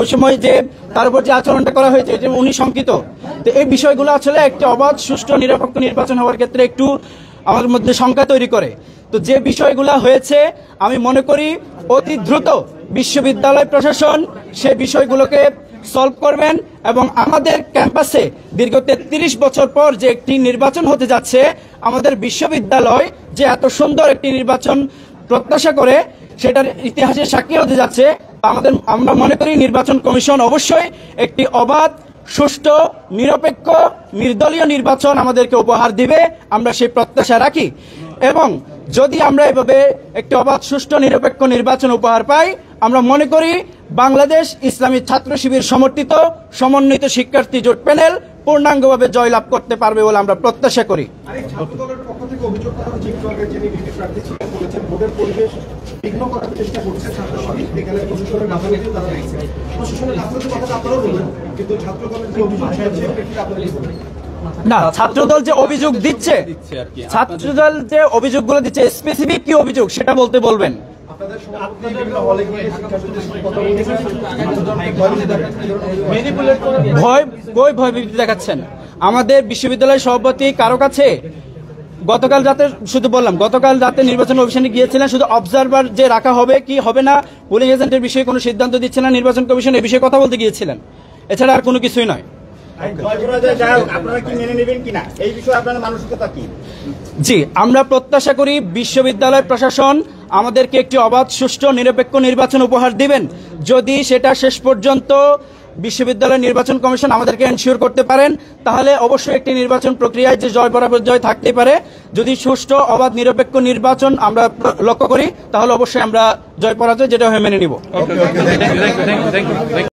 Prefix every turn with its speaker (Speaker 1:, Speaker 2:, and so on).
Speaker 1: ওই সময় যে তার উপর যে আচরণটা করা হয়েছে যে উনি শঙ্কিত, তো এই বিষয়গুলো আসলে একটি অবাধ সুষ্ঠু নিরপেক্ষ নির্বাচন হওয়ার ক্ষেত্রে একটু আমাদের মধ্যে শঙ্কা তৈরি করে। তো যে বিষয়গুলো হয়েছে আমি মনে করি অতি দ্রুত বিশ্ববিদ্যালয় প্রশাসন সে বিষয়গুলোকে সলভ করবেন এবং আমাদের ক্যাম্পাসে দীর্ঘ 33 বছর পর যে একটি নির্বাচন হতে যাচ্ছে, আমাদের বিশ্ববিদ্যালয় যে এত সুন্দর একটি নির্বাচন প্রত্যাশা করে সেটার ইতিহাসের সাক্ষী হতে যাচ্ছে। আমরা মনে করি নির্বাচন কমিশন অবশ্যই একটি অবাধ সুষ্ঠু নিরপেক্ষ নির্দলীয় নির্বাচন আমাদেরকে উপহার দিবে, আমরা সেই প্রত্যাশা রাখি। এবং যদি আমরা এভাবে একটি অবাধ সুষ্ঠু নিরপেক্ষ নির্বাচন উপহার পাই, আমরা মনে করি বাংলাদেশ ইসলামী ছাত্র শিবির সমর্থিত সমন্বিত শিক্ষার্থী জোট প্যানেল পূর্ণাঙ্গভাবে জয়লাভ করতে পারবে বলে আমরা প্রত্যাশা করি। না, ছাত্রদল যে অভিযোগ দিচ্ছে, ছাত্রদল যে অভিযোগগুলো দিচ্ছে স্পেসিফিক কি অভিযোগ সেটা বলতে বলবেন। ভয়ভীতি দেখাচ্ছেন আমাদের বিশ্ববিদ্যালয়ের সভাপতি কারো কাছে গতকাল রাতে, শুধু বললাম গতকাল রাতে নির্বাচন অভিযানে গিয়েছিলেন, শুধু অবজারভার যে রাখা হবে কি হবে না, পোলিং এজেন্টের বিষয়ে কোনো সিদ্ধান্ত দিচ্ছে না নির্বাচন কমিশন, এই বিষয়ে কথা বলতে গিয়েছিলেন, এছাড়া আর কোনো কিছুই নয়। জি, আমরা প্রত্যাশা করি বিশ্ববিদ্যালয় প্রশাসন আমাদেরকে একটি অবাধ সুষ্ঠু নিরপেক্ষ নির্বাচন উপহার দিবেন। যদি সেটা শেষ পর্যন্ত বিশ্ববিদ্যালয় নির্বাচন কমিশন আমাদেরকে এনশিওর করতে পারেন, তাহলে অবশ্যই একটি নির্বাচন প্রক্রিয়ায় যে জয় বরাবর জয় থাকতে পারে। যদি সুষ্ঠু অবাধ নিরপেক্ষ নির্বাচন আমরা লক্ষ্য করি, তাহলে অবশ্যই আমরা জয় পরাজয় যেটা হয়ে মেনে নিব।